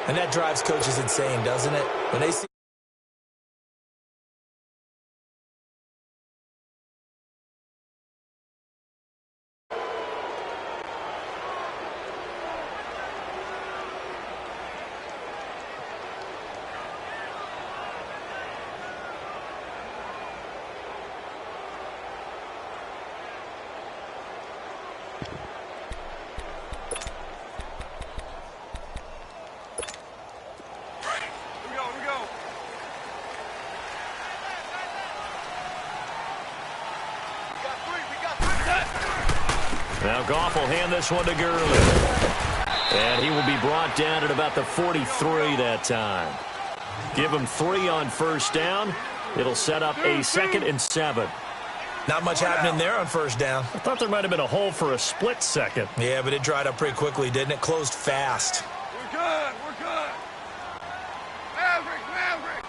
And that drives coaches insane, doesn't it? When they see Now Goff will hand this one to Gurley. And he will be brought down at about the 43 that time. Give him 3 on first down. It'll set up a 2nd and 7. not much happening there on first down. I thought there might have been a hole for a split second. Yeah, but it dried up pretty quickly, didn't it? Closed fast. We're good. We're good. Maverick, Maverick.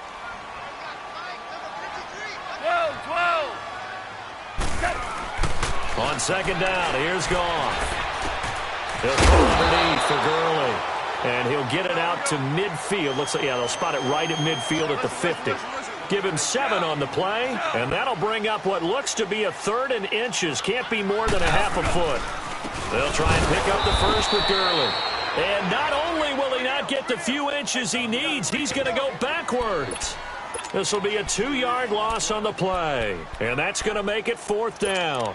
12. On second down, here's Goff. He'll throw underneath for Gurley. And he'll get it out to midfield. Looks like, yeah, they'll spot it right at midfield at the 50. Give him 7 on the play, and that'll bring up what looks to be a 3rd and inches. Can't be more than a half a foot. They'll try and pick up the first with Gurley. And not only will he not get the few inches he needs, he's going to go backwards. This will be a 2-yard loss on the play, and that's going to make it 4th down.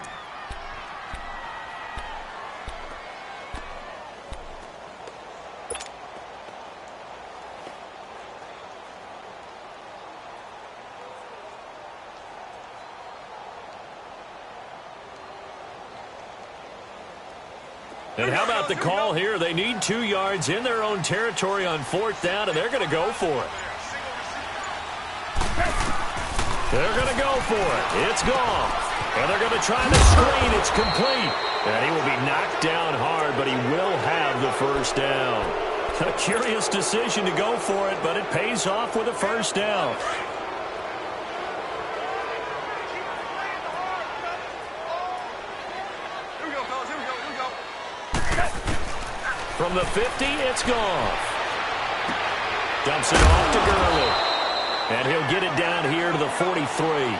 And how about the call here? They need 2 yards in their own territory on 4th down, and they're going to go for it. They're going to go for it. It's gone. And they're going to try the screen. It's complete. And he will be knocked down hard, but he will have the first down. A curious decision to go for it, but it pays off with a first down. From the 50, it's Goff. Dumps it off to Gurley. And he'll get it down here to the 43.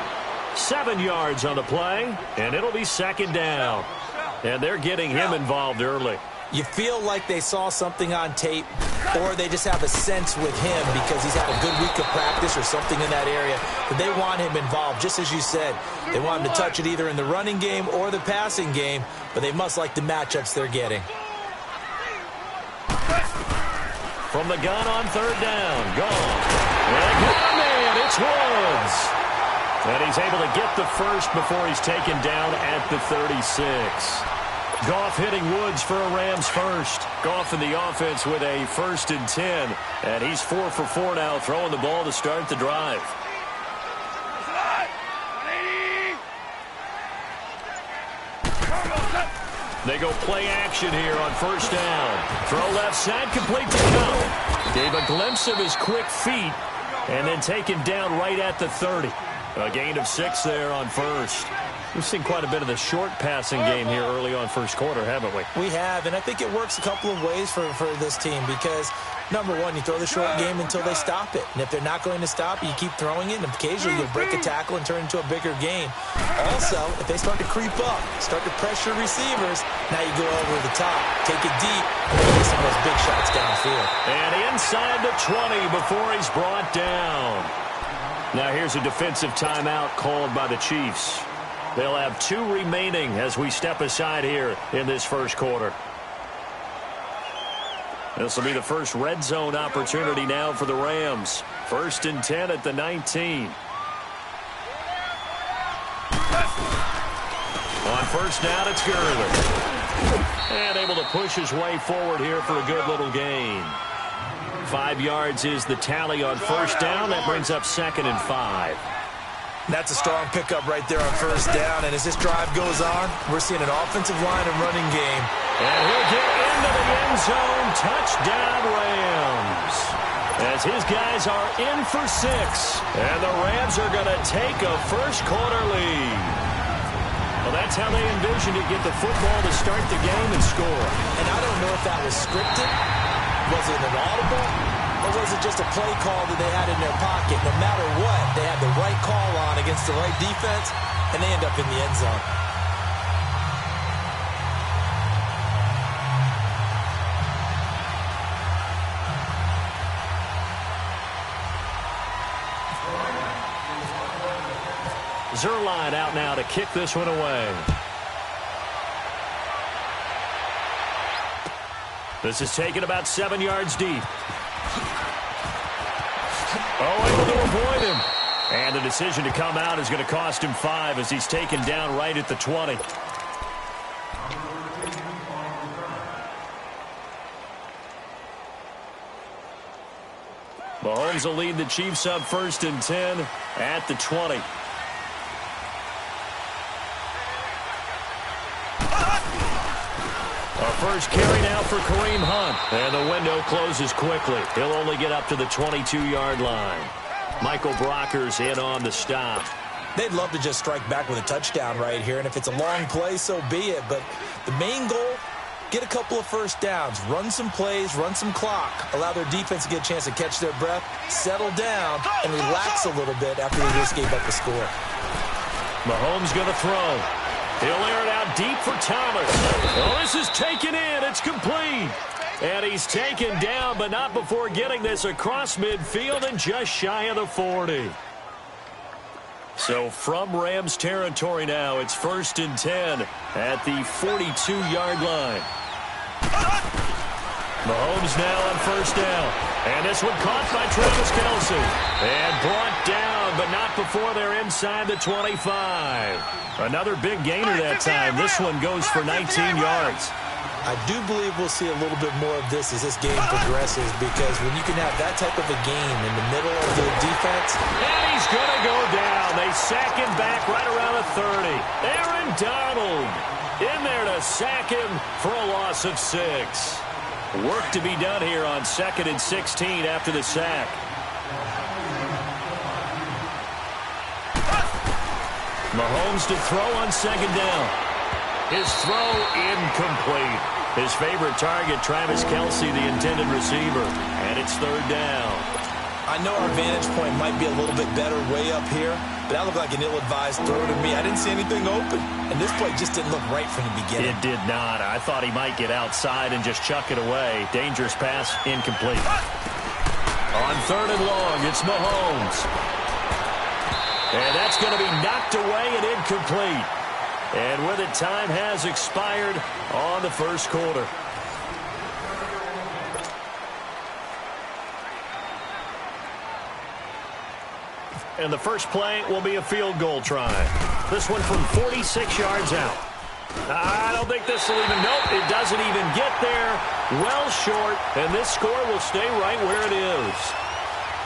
7 yards on the play, and it'll be 2nd down. And they're getting him involved early. You feel like they saw something on tape, or they just have a sense with him because he's had a good week of practice or something in that area, that they want him involved, just as you said. They want him to touch it either in the running game or the passing game, but they must like the matchups they're getting. From the gun on 3rd down. Gone. And it's Woods. And he's able to get the first before he's taken down at the 36. Goff hitting Woods for a Rams first. Goff in the offense with a 1st and 10. And he's 4 for 4 now, throwing the ball to start the drive. They go play action here on 1st down. Throw left side, complete to Cobb. Gave a glimpse of his quick feet and then taken down right at the 30. A gain of 6 there on 1st. We've seen quite a bit of the short passing game here early on 1st quarter, haven't we? We have, and I think it works a couple of ways for this team because, number one, you throw the short game until they stop it. And if they're not going to stop it, you keep throwing it, and occasionally you'll break a tackle and turn it into a bigger game. Also, if they start to creep up, start to pressure receivers, now you go over the top, take it deep, and get some of those big shots downfield. And inside the 20 before he's brought down. Now here's a defensive timeout called by the Chiefs. They'll have 2 remaining as we step aside here in this 1st quarter. This will be the first red zone opportunity now for the Rams. 1st and 10 at the 19. On 1st down, it's Gurley. And able to push his way forward here for a good little gain. 5 yards is the tally on 1st down. That brings up 2nd and 5. That's a strong pickup right there on 1st down. And as this drive goes on, we're seeing an offensive line and running game. And he'll get into the end zone. Touchdown, Rams. As his guys are in for 6. And the Rams are going to take a 1st quarter lead. Well, that's how they envisioned to get the football to start the game and score. And I don't know if that was scripted, Was it an audible, or was it just a play call that they had in their pocket? No matter what, they had the right call on against the right defense, and they end up in the end zone. Zerline out now to kick this one away. This is taken about 7 yards deep. Oh, able to avoid him. And the decision to come out is going to cost him 5 as he's taken down right at the 20. Mahomes will lead the Chiefs up 1st and 10 at the 20. First carry now for Kareem Hunt. And the window closes quickly. He'll only get up to the 22-yard line. Michael Brocker's in on the stop. They'd love to just strike back with a touchdown right here, and if it's a long play, so be it. But the main goal, get a couple of first downs, run some plays, run some clock, allow their defense to get a chance to catch their breath, settle down, and relax a little bit after they just gave up the score. Mahomes going to throw. He'll air it out deep for Thomas. Oh, this is taken in. It's complete. And he's taken down, but not before getting this across midfield and just shy of the 40. So from Rams territory now, it's 1st and 10 at the 42-yard line. Mahomes now on 1st down. And this one caught by Travis Kelce. And brought down, but not before they're inside the 25. Another big gainer that time. This one goes for 19 yards. I do believe we'll see a little bit more of this as this game progresses, because when you can have that type of a game in the middle of the defense. And he's going to go down. They sack him back right around the 30. Aaron Donald in there to sack him for a loss of 6. Work to be done here on 2nd and 16 after the sack. Mahomes to throw on 2nd down. His throw incomplete. His favorite target, Travis Kelce, the intended receiver. And it's 3rd down. I know our vantage point might be a little bit better way up here, but that looked like an ill-advised throw to me. I didn't see anything open, and this play just didn't look right from the beginning. It did not. I thought he might get outside and just chuck it away. Dangerous pass, incomplete. On 3rd and long, it's Mahomes. And that's going to be knocked away and incomplete. And with it, time has expired on the 1st quarter. And the first play will be a field goal try. This one from 46 yards out. I don't think this will even, nope, it doesn't even get there. Well short, and this score will stay right where it is.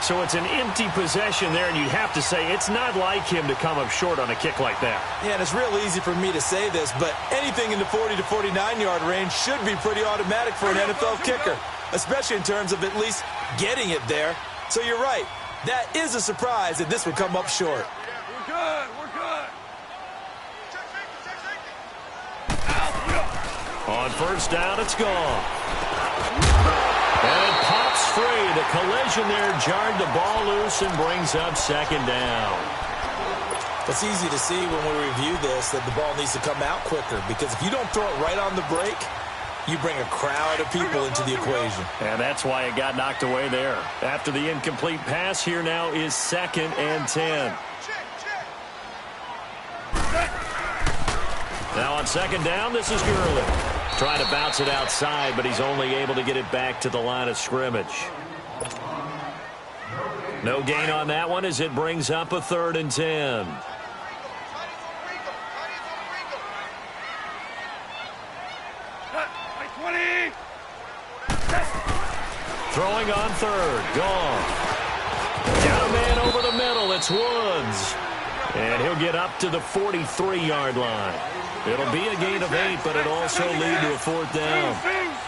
So it's an empty possession there, and you have to say it's not like him to come up short on a kick like that. Yeah, and it's real easy for me to say this, but anything in the 40 to 49-yard range should be pretty automatic for an NFL kicker, especially in terms of at least getting it there. So you're right. That is a surprise that this would come up short. We're good. We're good. On 1st down, it's gone. And it pops free. The collision there jarred the ball loose and brings up 2nd down. It's easy to see when we review this that the ball needs to come out quicker, because if you don't throw it right on the break, you bring a crowd of people into the equation. And that's why it got knocked away there. After the incomplete pass, here now is 2nd and 10. Now on 2nd down, this is Gurley. Trying to bounce it outside, but he's only able to get it back to the line of scrimmage. No gain on that one as it brings up a 3rd and 10. Throwing on 3rd. Gone. Got a man over the middle. It's Woods. And he'll get up to the 43-yard line. It'll be a gain of 8, but it'll also lead to a 4th down.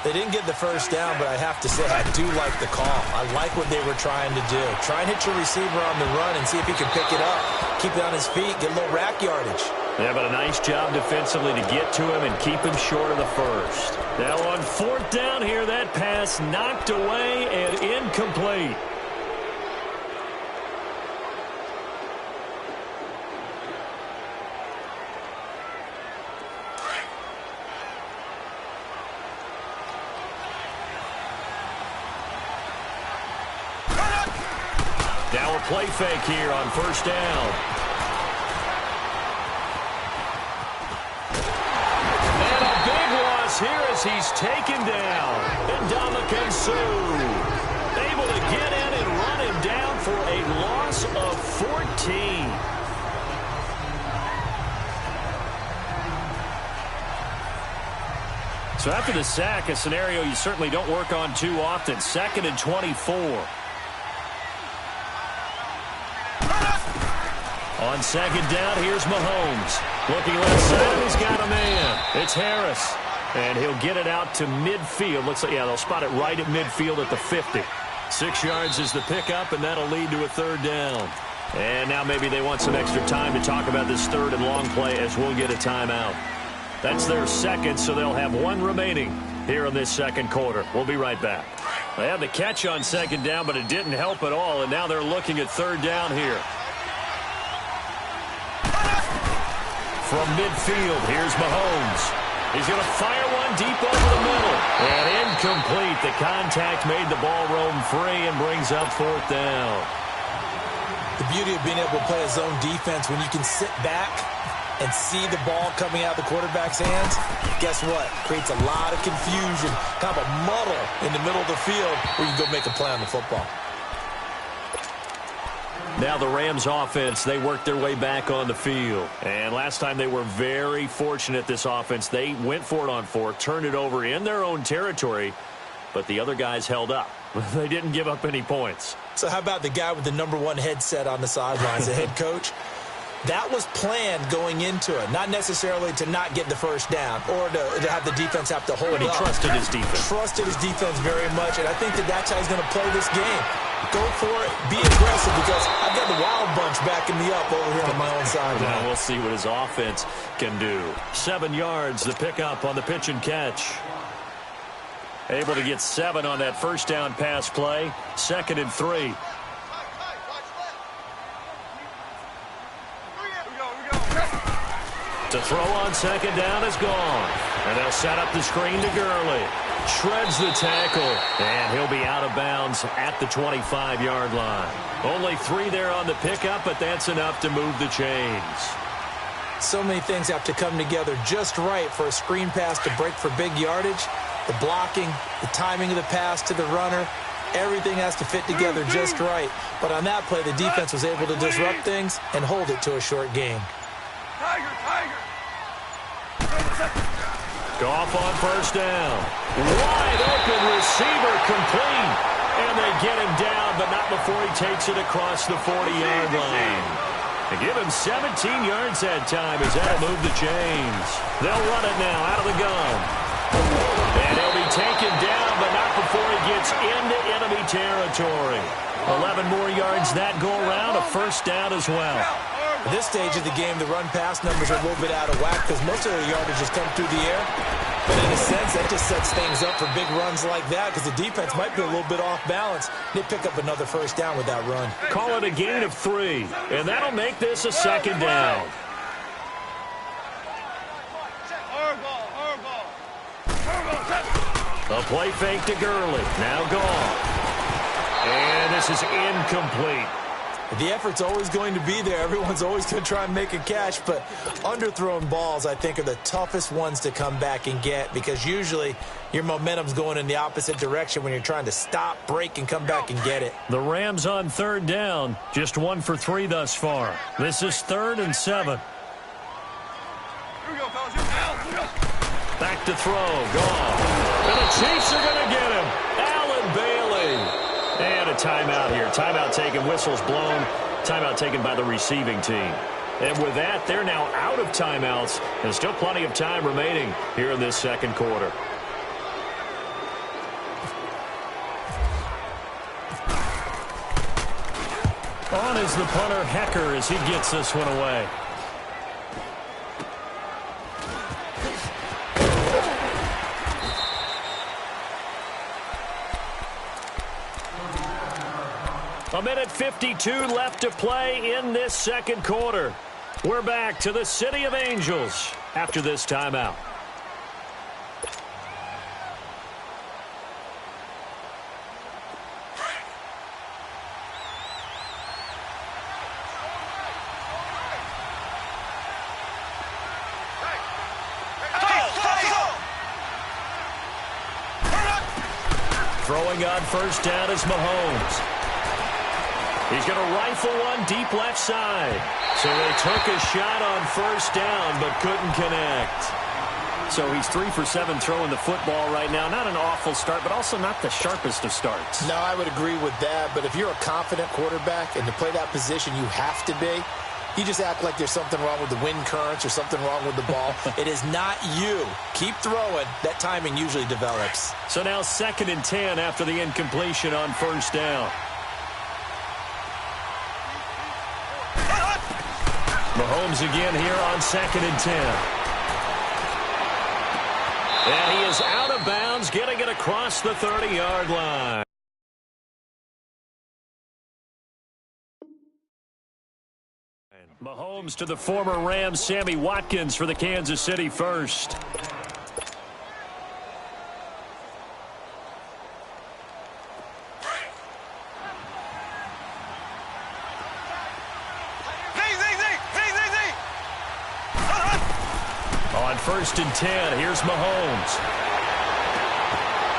They didn't get the first down, but I have to say I do like the call. I like what they were trying to do. Try and hit your receiver on the run and see if he can pick it up. Keep it on his feet, get a little rack yardage. Yeah, but a nice job defensively to get to him and keep him short of the first. Now on fourth down here, that pass knocked away and incomplete. Now a play fake here on first down. And a big loss here as he's taken down. Ndamukong Suh able to get in and run him down for a loss of 14. So after the sack, a scenario you certainly don't work on too often. 2nd and 24. On second down, here's Mahomes. Looking left side, he's got a man. It's Harris. And he'll get it out to midfield. Looks like, yeah, they'll spot it right at midfield at the 50. 6 yards is the pickup, and that'll lead to a third down. And now maybe they want some extra time to talk about this third and long play as we'll get a timeout. That's their second, so they'll have one remaining here in this second quarter. We'll be right back. They had the catch on second down, but it didn't help at all, and now they're looking at third down here. From midfield, here's Mahomes. He's going to fire one deep over the middle. And incomplete. The contact made the ball roam free and brings up fourth down. The beauty of being able to play a zone defense when you can sit back and see the ball coming out of the quarterback's hands, guess what? Creates a lot of confusion, kind of a muddle in the middle of the field where you can go make a play on the football. Now the Rams offense, they worked their way back on the field. And last time they were very fortunate, this offense. They went for it on 4, turned it over in their own territory, but the other guys held up. They didn't give up any points. So how about the guy with the #1 headset on the sidelines, the head coach? That was planned going into it, not necessarily to not get the first down or to have the defense have to hold up. But he trusted his defense. Trusted his defense very much, and I think that's how he's going to play this game. Go for it, be aggressive, because I've got the wild bunch backing me up over here on my own side. Now we'll see what his offense can do. 7 yards, the pickup on the pitch and catch. Able to get 7 on that first down pass play. 2nd and 3. To throw on second down is gone. And they'll set up the screen to Gurley. Shreds the tackle, and he'll be out of bounds at the 25-yard line. Only 3 there on the pickup, but that's enough to move the chains. So many things have to come together just right for a screen pass to break for big yardage. The blocking, the timing of the pass to the runner, everything has to fit together just right. But on that play, the defense was able to disrupt things and hold it to a short gain. Goff on first down. Wide open receiver complete. And they get him down, but not before he takes it across the 40-yard line. They give him 17 yards that time as that'll move the chains. They'll run it now out of the gun. And he'll be taken down, but not before he gets into enemy territory. 11 more yards that go around, a first down as well. At this stage of the game, the run-pass numbers are a little bit out of whack because most of the yardage has come through the air. But in a sense, that just sets things up for big runs like that because the defense might be a little bit off balance. They pick up another first down with that run. Call it a gain of 3, and that'll make this a second down. A play fake to Gurley. Now gone. And this is incomplete. The effort's always going to be there. Everyone's always going to try and make a catch, but underthrown balls, I think, are the toughest ones to come back and get because usually your momentum's going in the opposite direction when you're trying to stop, break, and come back and get it. The Rams on third down, just 1 for 3 thus far. This is 3rd and 7. Back to throw, gone. And the Chiefs are going to get him. Allen Bailey. And a timeout here. Timeout taken, whistles blown. Timeout taken by the receiving team. And with that, they're now out of timeouts. And still plenty of time remaining here in this second quarter. On is the punter, Hecker, as he gets this one away. A minute 52 left to play in this second quarter. We're back to the City of Angels after this timeout. Throwing on first down is Mahomes. He's going to rifle one deep left side. So they took a shot on first down but couldn't connect. So he's 3 for 7 throwing the football right now. Not an awful start, but also not the sharpest of starts. No, I would agree with that. But if you're a confident quarterback and to play that position, you have to be. You just act like there's something wrong with the wind currents or something wrong with the ball. It is not you. Keep throwing. That timing usually develops. So now 2nd and 10 after the incompletion on first down. Mahomes again here on 2nd and 10. And he is out of bounds, getting it across the 30-yard line. Mahomes to the former Rams, Sammy Watkins for the Kansas City first. On 1st and 10, here's Mahomes.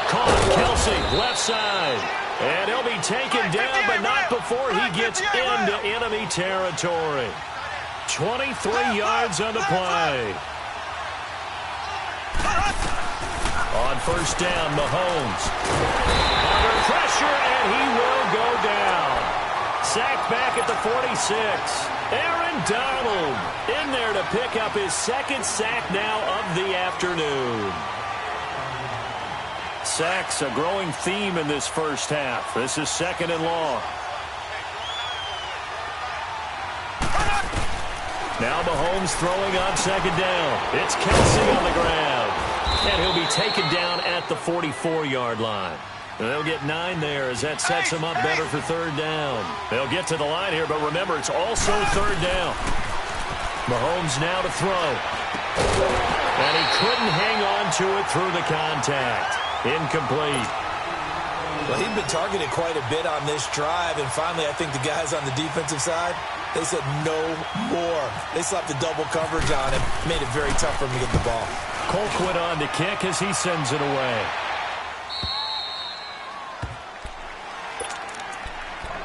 Caught Kelsey, left side. And he'll be taken down, but not before he gets into enemy territory. 23 yards on the play. On first down, Mahomes. Under pressure, and he will go down. Sacked back at the 46. Aaron Donald in there to pick up his 2nd sack now of the afternoon. Sacks, a growing theme in this first half. This is 2nd and long. Now Mahomes throwing on 2nd down. It's Kelsey on the ground. And he'll be taken down at the 44-yard line. They'll get 9 there as that sets them up better for 3rd down. They'll get to the line here, but remember, it's also 3rd down. Mahomes now to throw. And he couldn't hang on to it through the contact. Incomplete. Well, he'd been targeted quite a bit on this drive, and finally I think the guys on the defensive side, they said no more. They slapped the double coverage on him, made it very tough for him to get the ball. Colquitt on the kick as he sends it away.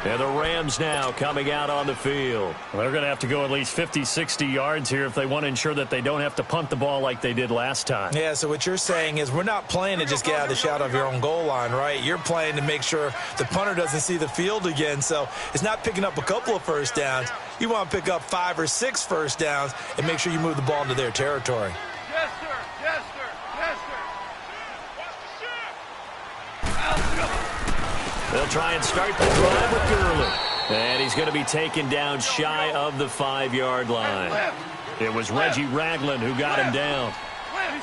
And the Rams now coming out on the field. Well, they're going to have to go at least 50, 60 yards here if they want to ensure that they don't have to punt the ball like they did last time. Yeah, so what you're saying is we're not playing to just get out of the shadow of your own goal line, right? You're playing to make sure the punter doesn't see the field again. So it's not picking up a couple of first downs. You want to pick up 5 or 6 first downs and make sure you move the ball into their territory. Yes, sir. Yes, sir. Yes, sir. They'll try and start the drive with Gurley. And he's going to be taken down shy of the 5-yard line. It was Reggie Ragland who got him down.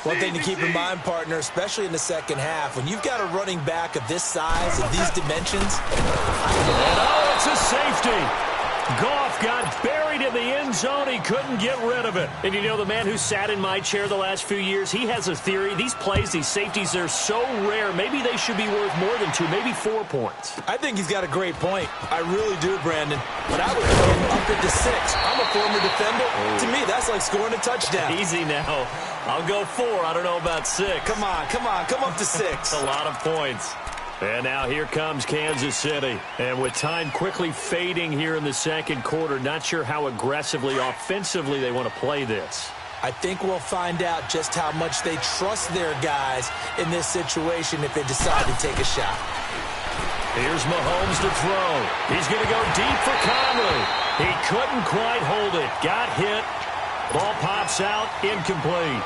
One thing to keep in mind, partner, especially in the second half, when you've got a running back of this size and these dimensions. And oh, it's a safety. Goff got buried in the end zone. He couldn't get rid of it. And you know, the man who sat in my chair the last few years, he has a theory. These plays, these safeties, they're so rare. Maybe they should be worth more than 2, maybe 4 points. I think he's got a great point. I really do, Brandon. But I would put him up into 6. I'm a former defender. To me, that's like scoring a touchdown. Easy now. I'll go 4. I don't know about 6. Come on. Come up to 6. A lot of points. And now here comes Kansas City. And with time quickly fading here in the second quarter, not sure how aggressively, offensively they want to play this. I think we'll find out just how much they trust their guys in this situation if they decide to take a shot. Here's Mahomes to throw. He's going to go deep for Conley. He couldn't quite hold it. Got hit. Ball pops out. Incomplete.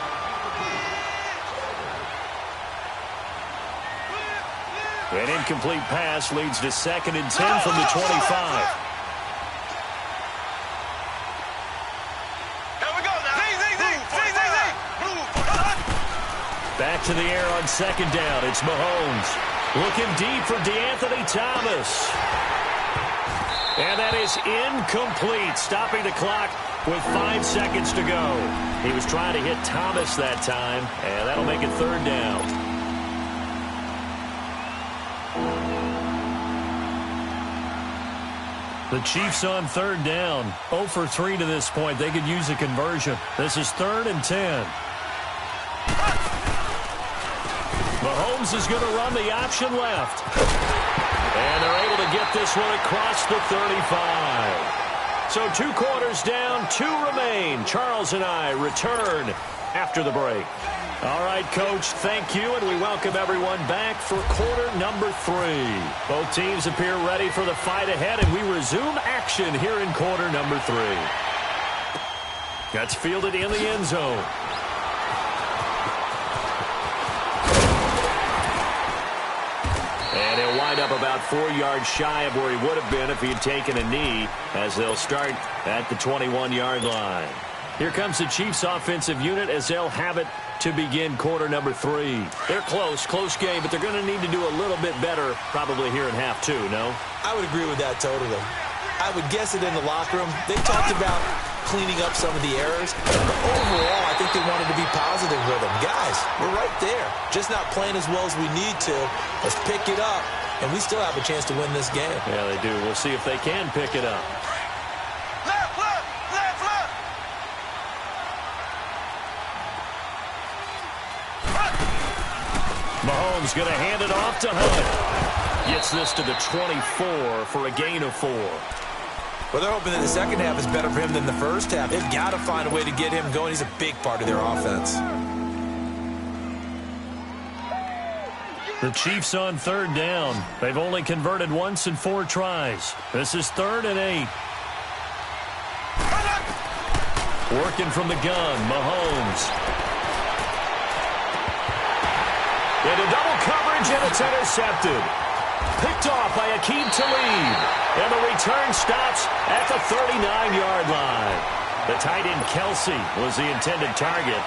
An incomplete pass leads to 2nd and 10 from the 25. Back to the air on 2nd down. It's Mahomes. Looking deep for DeAnthony Thomas. And that is incomplete, stopping the clock with 5 seconds to go. He was trying to hit Thomas that time, and that'll make it third down. The Chiefs on third down. 0 for 3 to this point. They could use a conversion. This is 3rd and 10. Mahomes is going to run the option left. And they're able to get this one across the 35. So 2 quarters down, 2 remain. Charles and I return after the break. All right, Coach, thank you, and we welcome everyone back for quarter number 3. Both teams appear ready for the fight ahead, and we resume action here in quarter number 3. That's fielded in the end zone. And he'll wind up about 4 yards shy of where he would have been if he had taken a knee, as they'll start at the 21-yard line. Here comes the Chiefs offensive unit as they'll have it to begin quarter number 3. They're close game, but they're going to need to do a little bit better probably here in half 2, no? I would agree with that totally. I would guess it in the locker room. They talked about cleaning up some of the errors, but overall, I think they wanted to be positive with them. Guys, we're right there. Just not playing as well as we need to. Let's pick it up, and we still have a chance to win this game. Yeah, they do. We'll see if they can pick it up. Mahomes going to hand it off to Hunt. Gets this to the 24 for a gain of 4. Well, they're hoping that the second half is better for him than the first half. They've got to find a way to get him going. He's a big part of their offense. The Chiefs on third down. They've only converted once in 4 tries. This is 3rd and 8. Working from the gun, Mahomes. Into double coverage, and it's intercepted. Picked off by Akeem Talib. And the return stops at the 39-yard line. The tight end, Kelsey, was the intended target.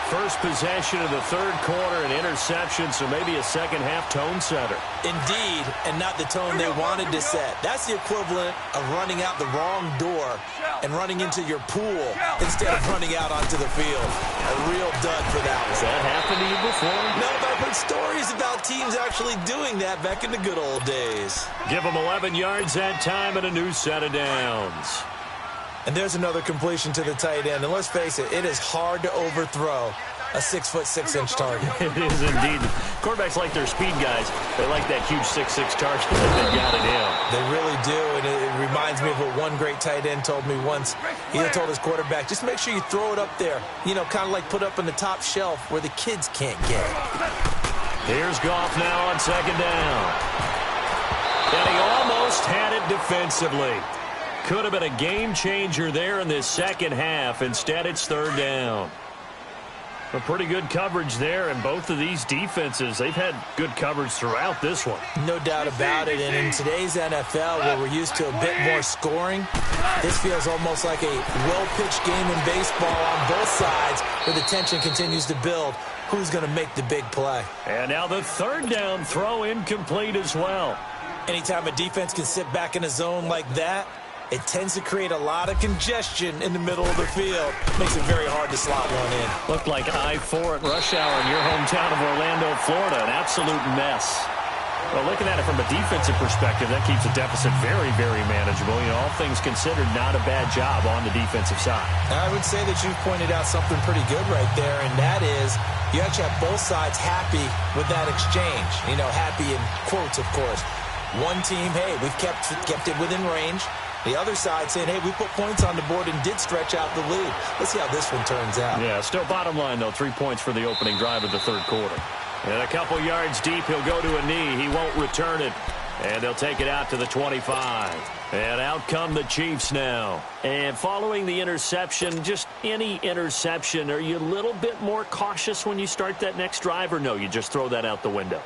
First possession of the third quarter, an interception, so maybe a second-half tone setter. Indeed, and not the tone they wanted to set. That's the equivalent of running out the wrong door and running into your pool instead of running out onto the field. A real dud for that one. Has that happened to you before? No, but I've heard stories about teams actually doing that back in the good old days. Give them 11 yards that time and a new set of downs. And there's another completion to the tight end. And let's face it, it is hard to overthrow a 6'6" target. It is indeed. Quarterbacks like their speed guys. They like that huge 6'6" target that they've got it in. They really do. And it reminds me of what one great tight end told me once. He told his quarterback, just make sure you throw it up there. You know, kind of like put up on the top shelf where the kids can't get it. Here's Goff now on second down. And he almost had it defensively. Could have been a game changer there in this second half. Instead, it's third down. A pretty good coverage there, and both of these defenses, they've had good coverage throughout this one. No doubt about it, and in today's NFL, where we're used to a bit more scoring, this feels almost like a well-pitched game in baseball on both sides, where the tension continues to build. Who's going to make the big play? And now the third down throw incomplete as well. Anytime a defense can sit back in a zone like that, it tends to create a lot of congestion in the middle of the field. Makes it very hard to slot one in. Looked like I-4 at rush hour in your hometown of Orlando, Florida. An absolute mess. Well, looking at it from a defensive perspective, that keeps the deficit very, very manageable. You know, all things considered, not a bad job on the defensive side. I would say that you've pointed out something pretty good right there, and that is you actually have both sides happy with that exchange. You know, happy in quotes, of course. One team, hey, we've kept it within range. The other side saying, hey, we put points on the board and did stretch out the lead. Let's see how this one turns out. Yeah, still bottom line, though, 3 points for the opening drive of the third quarter. And a couple yards deep, he'll go to a knee. He won't return it. And they'll take it out to the 25. And out come the Chiefs now. And following the interception, just any interception, are you a little bit more cautious when you start that next drive, or no, you just throw that out the window?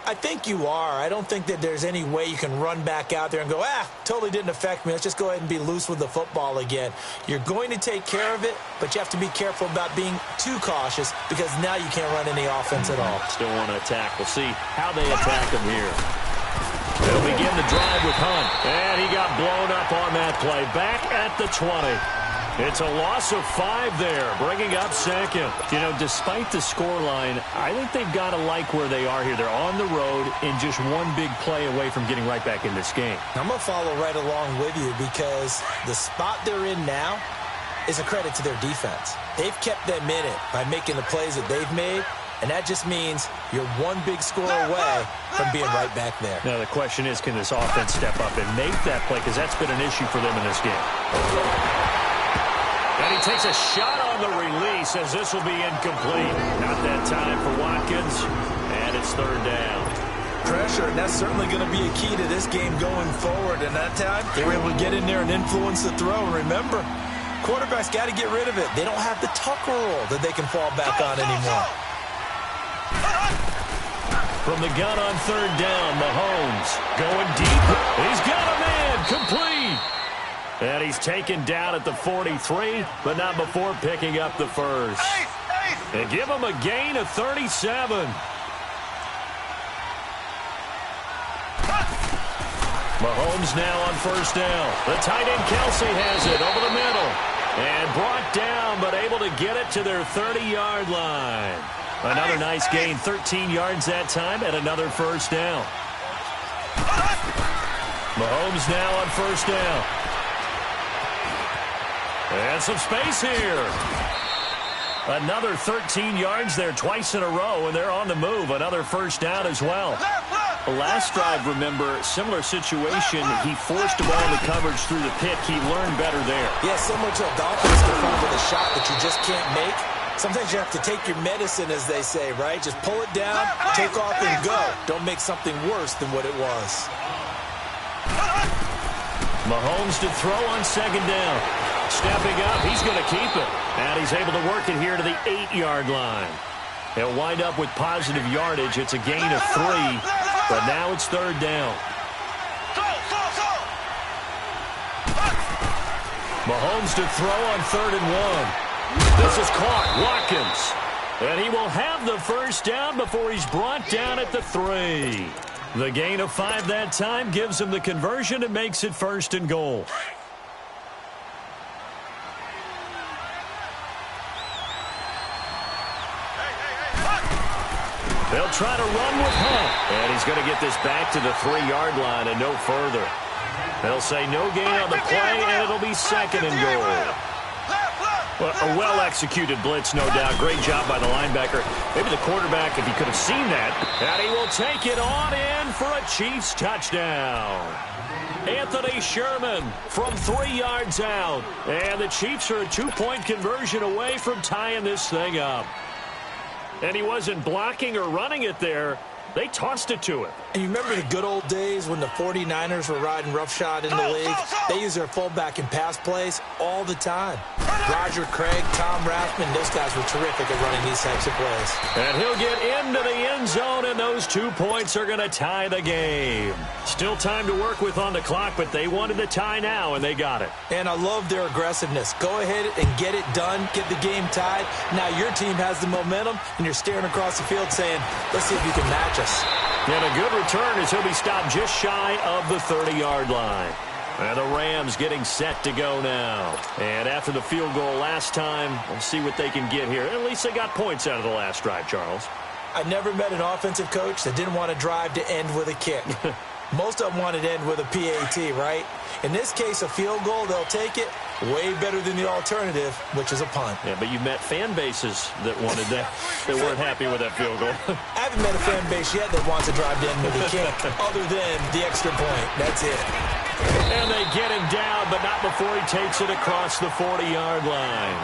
I think you are. I don't think that there's any way you can run back out there and go, totally didn't affect me. Let's just go ahead and be loose with the football again. You're going to take care of it, but you have to be careful about being too cautious because now you can't run any offense at all. Still want to attack. We'll see how they attack them here. They'll begin the drive with Hunt. And he got blown up on that play. Back at the 20. It's a loss of 5 there, bringing up second. You know, despite the scoreline, I think they've got to like where they are here. They're on the road and just one big play away from getting right back in this game. I'm going to follow right along with you because the spot they're in now is a credit to their defense. They've kept them in it by making the plays that they've made, and that just means you're one big score away from being right back there. Now, the question is, can this offense step up and make that play? Because that's been an issue for them in this game. And he takes a shot on the release as this will be incomplete. Not that time for Watkins, and it's third down. Pressure, and that's certainly going to be a key to this game going forward. And that time, they were able to get in there and influence the throw. And remember, quarterbacks got to get rid of it. They don't have the Tucker rule that they can fall back on anymore. From the gun on third down, Mahomes going deep. He's got a man, complete. And he's taken down at the 43, but not before picking up the first. And give him a gain of 37. Mahomes now on first down. The tight end Kelsey has it over the middle. And brought down, but able to get it to their 30-yard line. Another nice gain, 13 yards that time, and another first down. Mahomes now on first down. And some space here. Another 13 yards there twice in a row, and they're on the move. Another first down as well. Last drive, remember, similar situation. He forced a ball into coverage through the pick. He learned better there. Yeah, similar to a Dolphins defense with a shot that you just can't make. Sometimes you have to take your medicine, as they say, right? Just pull it down, take off, and go. Don't make something worse than what it was. Mahomes to throw on second down. Stepping up, he's going to keep it. And he's able to work it here to the 8-yard line. He'll wind up with positive yardage. It's a gain of 3, but now it's third down. Mahomes to throw on 3rd and 1. This is caught. Watkins. And he will have the first down before he's brought down at the 3. The gain of 5 that time gives him the conversion and makes it 1st and goal. They'll try to run with Hunt. And he's going to get this back to the 3-yard line and no further. They'll say no gain on the play, and it'll be 2nd and goal. Well, a well-executed blitz, no doubt. Great job by the linebacker. Maybe the quarterback, if he could have seen that. And he will take it on in for a Chiefs touchdown. Anthony Sherman from 3 yards out. And the Chiefs are a 2-point conversion away from tying this thing up. And he wasn't blocking or running it there. They tossed it to him. And you remember the good old days when the 49ers were riding roughshod in the league? They used their fullback in pass plays all the time. Roger Craig, Tom Rathman, those guys were terrific at running these types of plays. And he'll get into the end zone, and those 2 points are going to tie the game. Still time to work with on the clock, but they wanted the tie now, and they got it. And I love their aggressiveness. Go ahead and get it done, get the game tied. Now your team has the momentum, and you're staring across the field saying, let's see if you can match us. And a good return as he'll be stopped just shy of the 30-yard line. And the Rams getting set to go now. And after the field goal last time, we'll see what they can get here. At least they got points out of the last drive, Charles. I never met an offensive coach that didn't want to drive to end with a kick. Most of them wanted to end with a PAT, right? In this case, a field goal, they'll take it. Way better than the alternative, which is a punt. Yeah, but you met fan bases that wanted that, that weren't happy with that field goal. I haven't met a fan base yet that wants to drive to end with a kick, other than the extra point. That's it. And they get him down, but not before he takes it across the 40-yard line.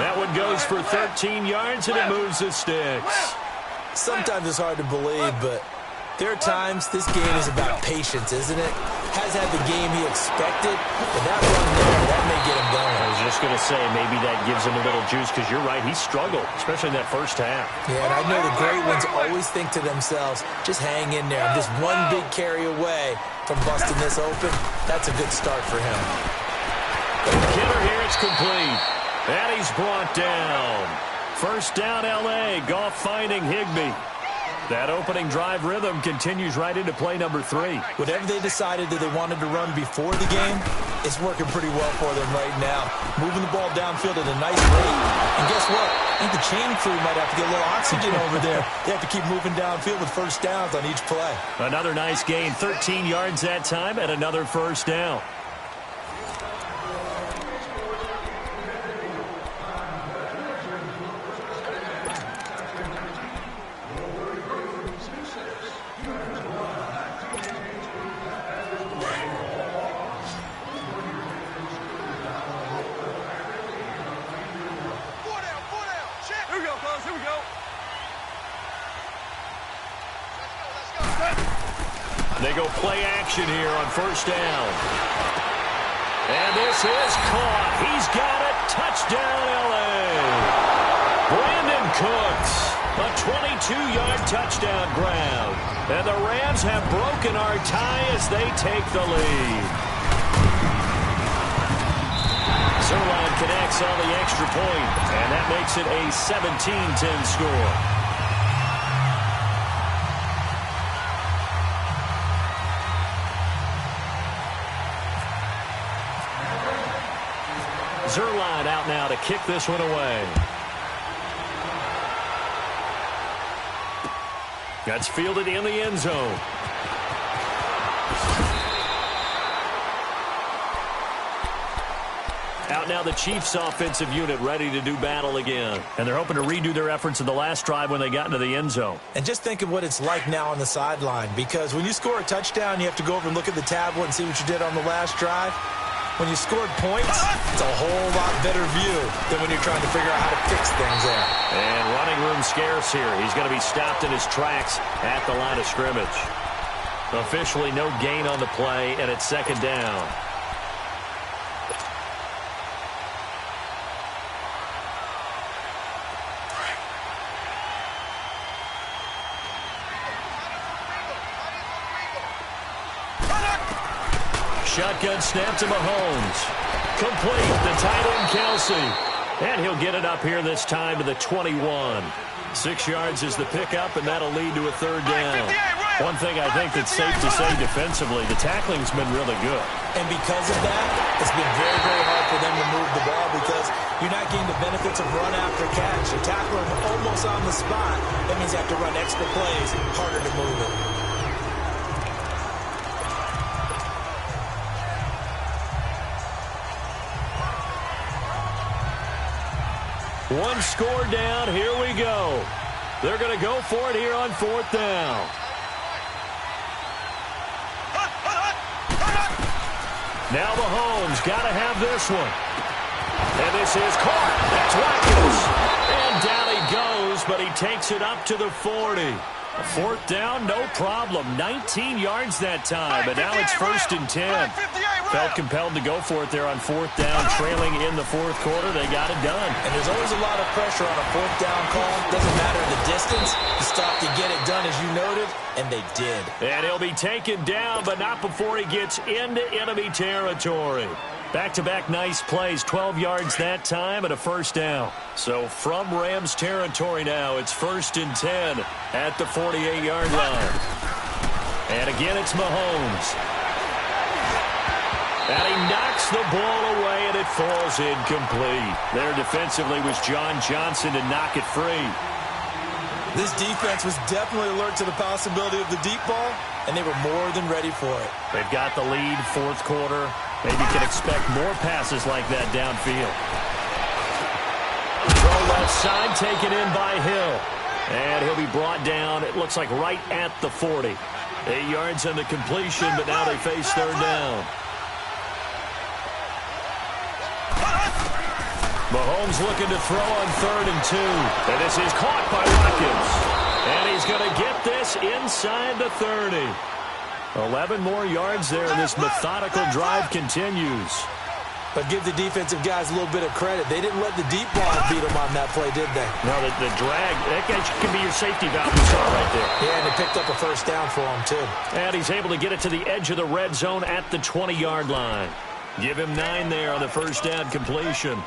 That one goes for 13 yards, and it moves the sticks. Sometimes it's hard to believe, but there are times this game is about patience, isn't it? Has had the game he expected, but that run there, that may get him going. I was just going to say, maybe that gives him a little juice, because you're right, he struggled, especially in that first half. Yeah, and I know the great ones always think to themselves, just hang in there. Just one big carry away from busting this open. That's a good start for him. Kidder here, it's complete. And he's brought down. First down, L.A. Goff finding Higbee. That opening drive rhythm continues right into play number 3. Whatever they decided that they wanted to run before the game, it's working pretty well for them right now. Moving the ball downfield at a nice rate. And guess what? I think the chain crew might have to get a little oxygen over there. They have to keep moving downfield with first downs on each play. Another nice gain, 13 yards that time, and another first down. They go play action here on first down. And this is caught. He's got it. Touchdown, L.A. Brandon Cooks, a 22-yard touchdown grab. And the Rams have broken our tie as they take the lead. Zerline connects on the extra point, and that makes it a 17-10 score. Zerline out now to kick this one away. That's fielded in the end zone. Out now the Chiefs offensive unit ready to do battle again. And they're hoping to redo their efforts in the last drive when they got into the end zone. And just think of what it's like now on the sideline, because when you score a touchdown, you have to go over and look at the tablet and see what you did on the last drive. When you scored points, it's a whole lot better view than when you're trying to figure out how to fix things there. And running room scarce here. He's going to be stopped in his tracks at the line of scrimmage. Officially no gain on the play, and it's second down. Shotgun snap to Mahomes. Complete the tight end, Kelsey. And he'll get it up here this time to the 21. 6 yards is the pickup, and that'll lead to a third down. One thing I think that's safe to say defensively, the tackling's been really good. And because of that, it's been very, very hard for them to move the ball because you're not getting the benefits of run after catch. You're tackling almost on the spot. That means you have to run extra plays, harder to move it. One score down. Here we go. They're going to go for it here on fourth down. Now Mahomes got to have this one. And this is caught. That's Watkins. And down he goes, but he takes it up to the 40. A fourth down, no problem. 19 yards that time, but now it's first and 10. Felt compelled to go for it there on fourth down, trailing in the fourth quarter. They got it done. And there's always a lot of pressure on a fourth down call. Doesn't matter the distance. You stop to get it done, as you noted, and they did. And he'll be taken down, but not before he gets into enemy territory. Back-to-back nice plays, 12 yards that time and a first down. So from Rams territory now, it's first and 10 at the 48-yard line. And again, it's Mahomes. And he knocks the ball away, and it falls incomplete. There defensively was John Johnson to knock it free. This defense was definitely alert to the possibility of the deep ball, and they were more than ready for it. They've got the lead, fourth quarter. Maybe can expect more passes like that downfield. Throw left side, taken in by Hill. And he'll be brought down, it looks like right at the 40. 8 yards on the completion, but now they face third down. Mahomes looking to throw on 3rd and 2. And this is caught by Watkins. And he's going to get this inside the 30. 11 more yards there, and this methodical drive continues. But give the defensive guys a little bit of credit. They didn't let the deep ball beat them on that play, did they? No, the drag, that guy can be your safety valve you saw right there. Yeah, and they picked up a first down for him, too. And he's able to get it to the edge of the red zone at the 20-yard line. Give him 9 there on the first down completion.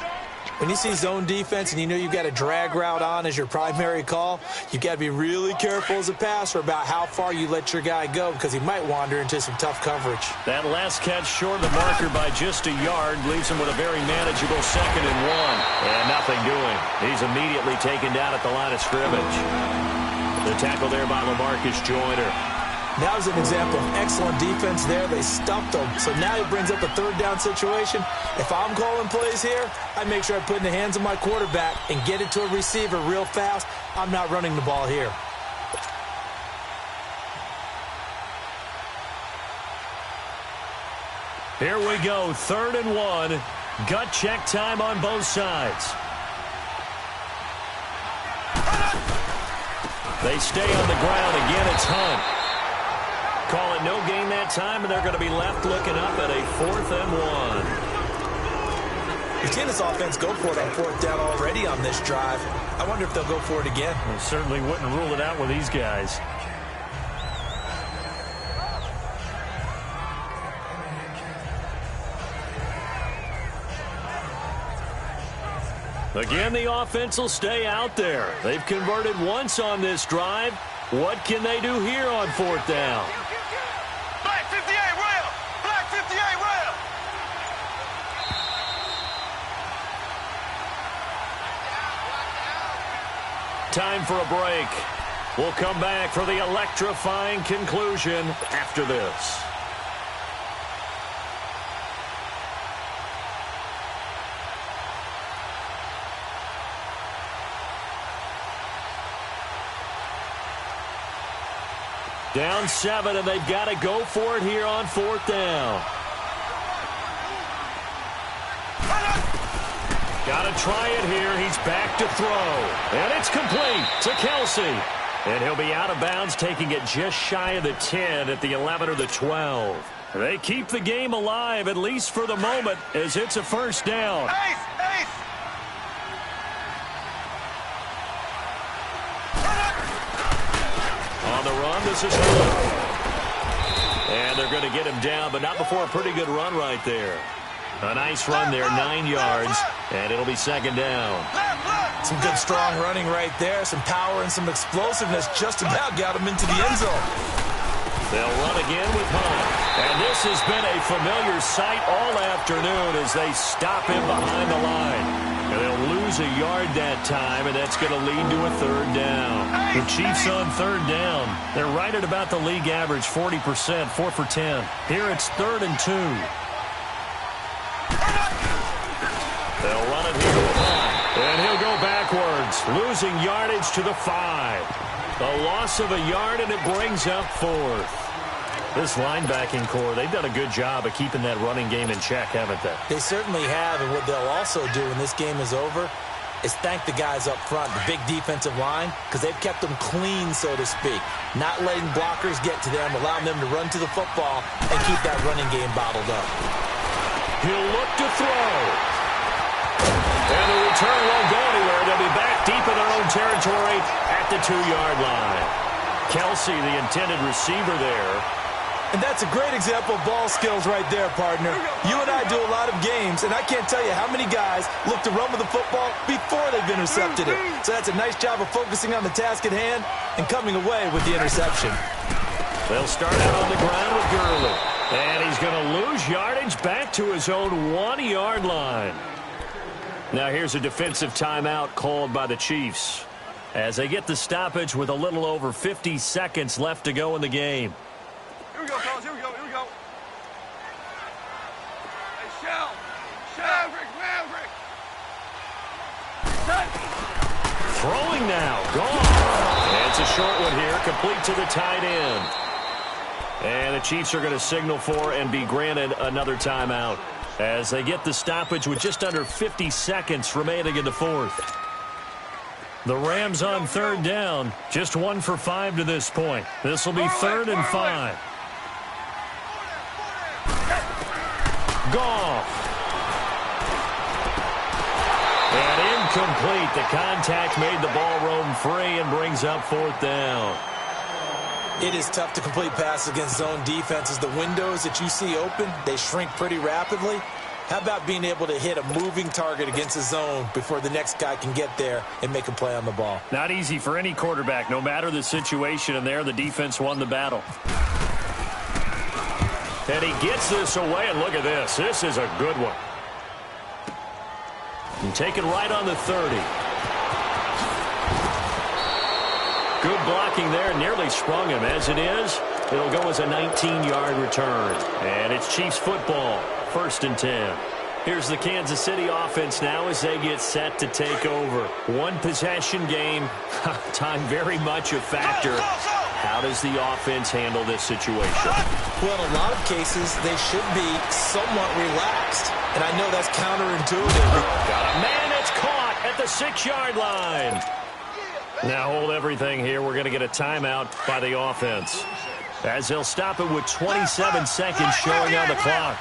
When you see zone defense and you know you've got a drag route on as your primary call, you've got to be really careful as a passer about how far you let your guy go because he might wander into some tough coverage. That last catch short of the marker by just a yard leaves him with a very manageable 2nd and 1. And nothing doing. He's immediately taken down at the line of scrimmage. The tackle there by LaMarcus Joyner. That was an example of excellent defense there. They stuffed him. So now he brings up a 3rd down situation. If I'm calling plays here, I make sure I put it in the hands of my quarterback and get it to a receiver real fast. I'm not running the ball here. Here we go, 3rd and 1. Gut check time on both sides. They stay on the ground. Again, it's Hunt. Call it no gain that time, and they're going to be left looking up at a 4th and 1. We've seen this offense go for it on 4th down already on this drive. I wonder if they'll go for it again. Well, certainly wouldn't rule it out with these guys. Again, the offense will stay out there. They've converted once on this drive. What can they do here on 4th down? Black 58 rail! Black 58 rail! Time for a break. We'll come back for the electrifying conclusion after this. Down 7, and they've got to go for it here on 4th down. Got to try it here. He's back to throw. And it's complete to Kelsey. And he'll be out of bounds, taking it just shy of the 10 at the 11 or the 12. They keep the game alive, at least for the moment, as it's a 1st down. Ace! Ace! On the run, this is Hunt. And they're going to get him down, but not before a pretty good run right there. A nice run there, 9 yards, and it'll be 2nd down. Some good strong running right there, some power and some explosiveness just about got him into the end zone. They'll run again with Hunt. And this has been a familiar sight all afternoon as they stop him behind the line. And they'll lose a yard that time, and that's going to lead to a 3rd down. The Chiefs on 3rd down. They're right at about the league average, 40%, 4 for 10. Here it's 3rd and 2. They'll run it here with Hunt. And he'll go backwards, losing yardage to the 5. A loss of a yard, and it brings up 4th. This linebacking core, they've done a good job of keeping that running game in check, haven't they? They certainly have, and what they'll also do when this game is over is thank the guys up front, the big defensive line, because they've kept them clean, so to speak. Not letting blockers get to them, allowing them to run to the football and keep that running game bottled up. He'll look to throw. And the return won't go anywhere. They'll be back deep in their own territory at the 2-yard line. Kelsey, the intended receiver there. And that's a great example of ball skills right there, partner. You and I do a lot of games, and I can't tell you how many guys look to run with the football before they've intercepted it. So that's a nice job of focusing on the task at hand and coming away with the interception. They'll start out on the ground with Gurley. And he's going to lose yardage back to his own 1-yard line. Now here's a defensive timeout called by the Chiefs as they get the stoppage with a little over 50 seconds left to go in the game. Here we go, fellas. Here we go. Here we go. Hey, Shell. Maverick. Throwing now. Gone. And it's a short one here, complete to the tight end. And the Chiefs are going to signal for and be granted another timeout as they get the stoppage with just under 50 seconds remaining in the 4th. The Rams on 3rd down, just 1 for 5 to this point. This will be 3rd and 5. Goff. And incomplete. The contact made the ball roam free and brings up 4th down. It is tough to complete passes against zone defenses. The windows that you see open, they shrink pretty rapidly. How about being able to hit a moving target against a zone before the next guy can get there and make a play on the ball? Not easy for any quarterback, no matter the situation, and there the defense won the battle. And he gets this away, and look at this. This is a good one. And taken right on the 30. Good blocking there, nearly sprung him. As it is, it'll go as a 19-yard return. And it's Chiefs football, 1st and 10. Here's the Kansas City offense now as they get set to take over. One possession game, time very much a factor. How does the offense handle this situation? Well, in a lot of cases, they should be somewhat relaxed. And I know that's counterintuitive. Got a man that's caught at the 6-yard line. Now hold everything here. We're going to get a timeout by the offense, as they'll stop it with 27 seconds showing on the clock.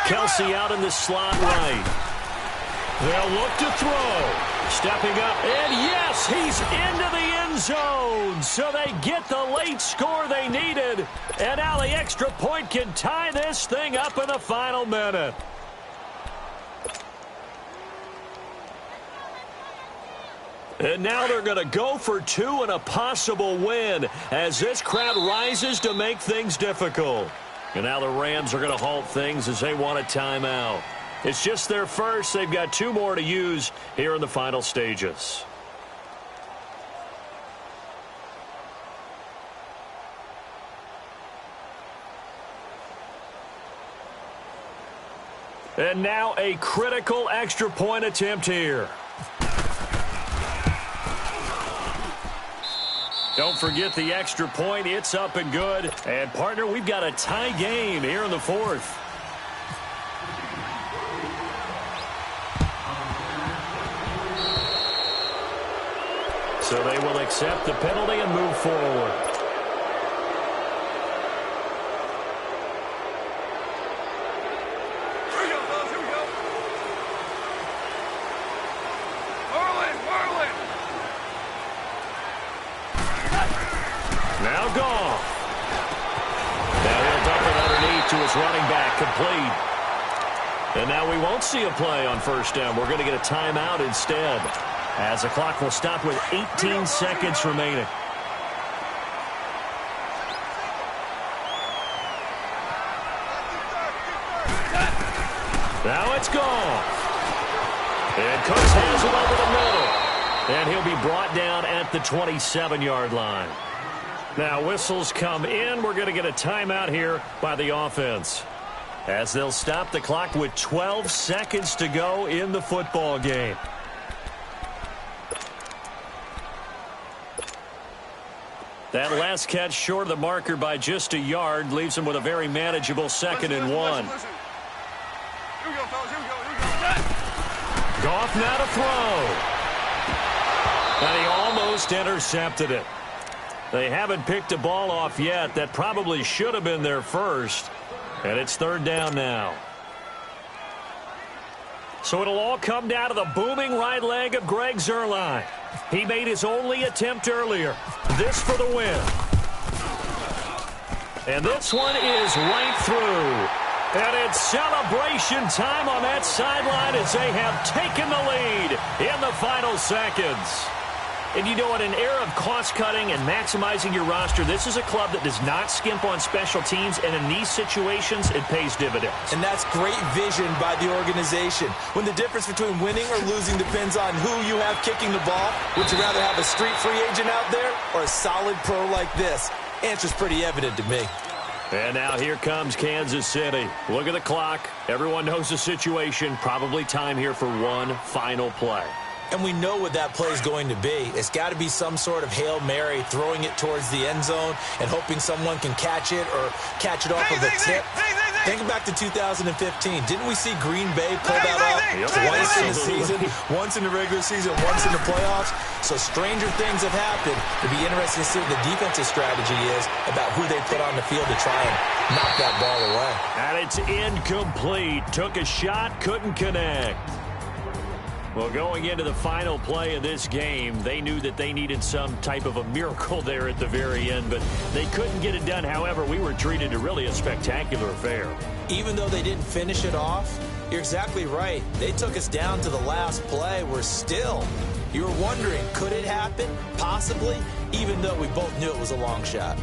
Kelsey out in the slot right. They'll look to throw. Stepping up, and yes, he's into the end zone. So they get the late score they needed. And now the extra point can tie this thing up in the final minute. And now they're going to go for 2 and a possible win as this crowd rises to make things difficult. And now the Rams are going to halt things as they want a timeout. It's just their first. They've got 2 more to use here in the final stages. And now a critical extra point attempt here. Don't forget the extra point. It's up and good. And, partner, we've got a tie game here in the 4th. So they will accept the penalty and move forward. Here we go, fellas, here we go. Whirling. Now gone. Now he'll dump it underneath to his running back, complete. And now we won't see a play on 1st down. We're going to get a timeout instead, as the clock will stop with 18 seconds remaining. Now it's gone. And Cooks has it over the middle. And he'll be brought down at the 27-yard line. Now whistles come in. We're going to get a timeout here by the offense, as they'll stop the clock with 12 seconds to go in the football game. That last catch short of the marker by just a yard leaves him with a very manageable 2nd and 1. Listen. Here we go, fellas, here we go. Goff now to throw. And he almost intercepted it. They haven't picked a ball off yet. That probably should have been their first. And it's 3rd down now. So it'll all come down to the booming right leg of Greg Zuerlein. He made his only attempt earlier. This for the win. And this one is right through. And it's celebration time on that sideline as they have taken the lead in the final seconds. And you know, in an era of cost-cutting and maximizing your roster, this is a club that does not skimp on special teams, and in these situations, it pays dividends. And that's great vision by the organization. When the difference between winning or losing depends on who you have kicking the ball, would you rather have a street free agent out there or a solid pro like this? Answer's pretty evident to me. And now here comes Kansas City. Look at the clock. Everyone knows the situation. Probably time here for one final play. And we know what that play is going to be. It's got to be some sort of Hail Mary, throwing it towards the end zone and hoping someone can catch it or catch it off of a tip. Think back to 2015. Didn't we see Green Bay pull that off once in the season, once in the regular season, once in the playoffs? So stranger things have happened. It'll be interesting to see what the defensive strategy is about who they put on the field to try and knock that ball away. And it's incomplete. Took a shot, couldn't connect. Well, going into the final play of this game, they knew that they needed some type of a miracle there at the very end, but they couldn't get it done. However, we were treated to really a spectacular affair. Even though they didn't finish it off, you're exactly right. They took us down to the last play. We're still, you were wondering, could it happen? Possibly, even though we both knew it was a long shot.